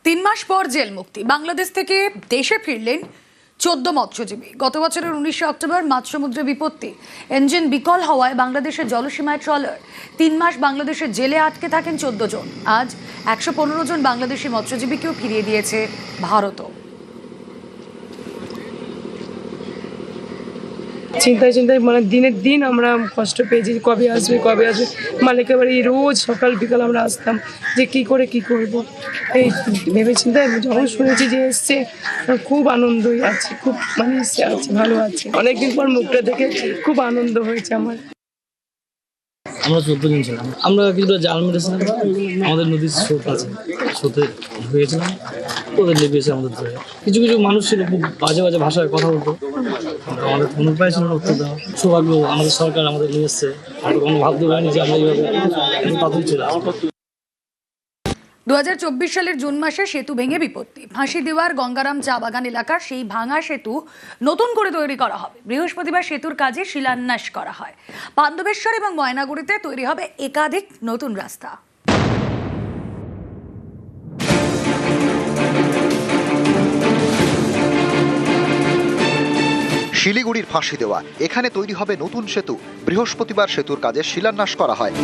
3 মাস পর জেল মুক্তি। বাংলাদেশ থেকে দেশে ফিরলেন 14 মৎস্যজীবী। গত বছরের 19 অক্টোবর মাঝ সমুদ্রে বিপত্তি, ইঞ্জিন বিকল হওয়ায় বাংলাদেশের জলসীমায় ট্রলার। 3 মাস বাংলাদেশের জেলে আটকে থাকেন 14 জন। আজ 115 জন বাংলাদেশি মৎস্যজীবীকেও ফিরিয়ে দিয়েছে ভারতও। চিন্তায় মানে দিনের দিন আমরা কষ্ট পেয়েছি, কবে আসবে মালিকের বাড়ি রোজ সকাল বিকাল আমরা আসতাম যে কি করব এই ভেবে চিন্তায় যখন শুনেছি যে এসছে খুব আনন্দই আছে, খুব মানে আছে ভালো আছে। অনেকদিন পর মুখটা দেখে খুব আনন্দ হয়েছে আমার। আমরা 14 জন ছিলাম। আমরা কিছুটা জাল মেরেছিলাম, আমাদের নদীর স্রোত আছে, স্রোতে হয়েছিলাম, ওদের লেগেছে আমাদের ধরে। কিছু মানুষ ছিল খুব বাজে ভাষায় কথা বলতো, আমাদের কোনো উপায় ছিল না উত্তর দেওয়া। সৌভাগ্য আমাদের সরকার আমাদের নিয়ে এসছে, আমরা কোনো ভাবতে পারিনি যে আমরা এইভাবে তাড়াতাড়ি চলে আসবো। 2024 সালের জুন মাসে সেতু ভেঙে বিপত্তি। ফাঁসিদেওয়ার গঙ্গারাম চা বাগান এলাকার সেই ভাঙা সেতু নতুন করে তৈরি করা হবে। বৃহস্পতিবার সেতুর কাজে শিলান্যাস করা হয়। পাণ্ডবেশ্বর এবং ময়নাগুড়িতে তৈরি হবে একাধিক নতুন রাস্তা। শিলিগুড়ির ফাঁসিদেওয়া, এখানে তৈরি হবে নতুন সেতু। বৃহস্পতিবার সেতুর কাজে শিলান্যাস করা হয়।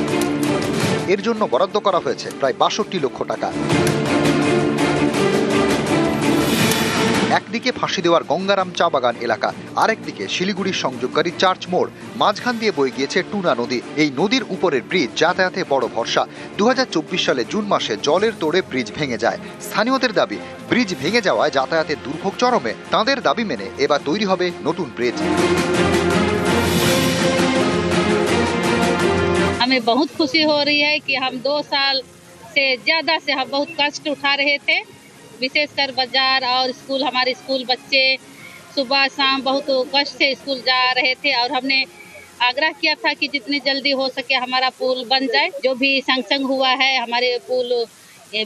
এর জন্য বরাদ্দ করা হয়েছে প্রায় 62 লক্ষ টাকা। একদিকে ফাঁসিদেওয়ার গঙ্গারাম চা বাগান এলাকা, আরেকদিকে শিলিগুড়ির সংযোগকারী চার্চ মোড়। মাঝখান দিয়ে বয়ে গিয়েছে টুনা নদী। এই নদীর উপরের ব্রিজ যাতায়াতে বড় ভরসা। 2024 সালে জুন মাসে জলের তোড়ে ব্রিজ ভেঙে যায়। স্থানীয়দের দাবি, ব্রিজ ভেঙে যাওয়ায় যাতায়াতের দুর্ভোগ চরমে। তাঁদের দাবি মেনে এবার তৈরি হবে নতুন ব্রিজ। हमें बहुत खुशी हो रही है कि हम 2 साल से ज़्यादा से हम बहुत कष्ट उठा रहे थे, विशेषकर बाजार और स्कूल। हमारे स्कूल बच्चे सुबह शाम बहुत कष्ट से स्कूल जा रहे थे और हमने आग्रह किया था कि जितनी जल्दी हो सके हमारा पुल बन जाए। जो भी सैंक्शन हुआ है, हमारे पुल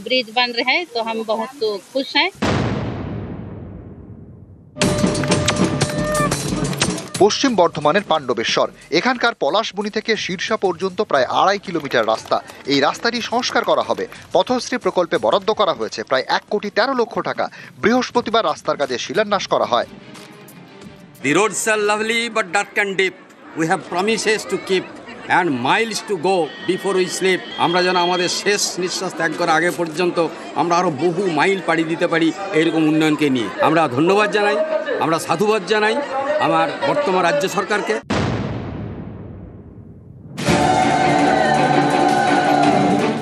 ब्रिज बन रहे हैं, तो हम बहुत खुश हैं। পশ্চিম বর্ধমানের পাণ্ডবেশ্বর, এখানকার পলাশবনি থেকে শীর্ষা পর্যন্ত প্রায় 2.5 কিলোমিটার রাস্তা। এই রাস্তাটি সংস্কার করা হবে। পথশ্রী প্রকল্পে বরাদ্দ করা হয়েছে প্রায় 1,13,00,000 টাকা। বৃহস্পতিবার রাস্তার কাজে শিলান্যাস করা হয়। The roads are lovely but dark and deep. We have promises to keep and miles to go before we sleep. আমরা যেন আমাদের শেষ নিঃশ্বাস ত্যাগ করার আগে পর্যন্ত আমরা আরও বহু মাইল পাড়ি দিতে পারি এরকম উন্নয়নকে নিয়ে। আমরা ধন্যবাদ জানাই, আমরা সাধুবাদ জানাই আমার বর্তমান রাজ্য সরকারকে।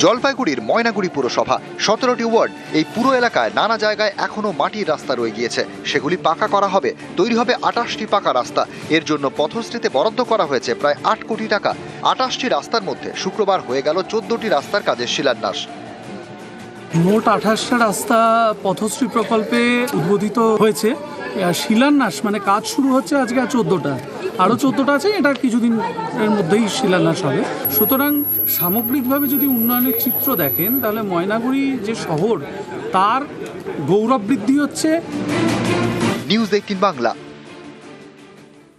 জলপাইগুড়ির ময়নাগুড়ি পুরসভা, 17টি ওয়ার্ড। এই পুরো এলাকায় নানা জায়গায় এখনো মাটির রাস্তা রয়ে গিয়েছে, সেগুলি পাকা করা হবে। তৈরি হবে 28টি পাকা রাস্তা। এর জন্য পথশ্রীতে বরাদ্দ করা হয়েছে প্রায় 8 কোটি টাকা। 28টি রাস্তার মধ্যে শুক্রবার হয়ে গেল 14টি রাস্তার কাজের শিলান্যাস। মোট 28টা রাস্তা পথশ্রী প্রকল্পে উদ্বোধিত হয়েছে। শিলান্যাস মানে কাজ শুরু হচ্ছে আজকে 14টা, আরও 14টা আছে, এটা কিছুদিন এর মধ্যেই শিলান্যাস হবে। সুতরাং সামগ্রিকভাবে যদি উন্নয়নের চিত্র দেখেন, তাহলে ময়নাগুড়ি যে শহর, তার গৌরব বৃদ্ধি হচ্ছে। নিউজ 18 বাংলা।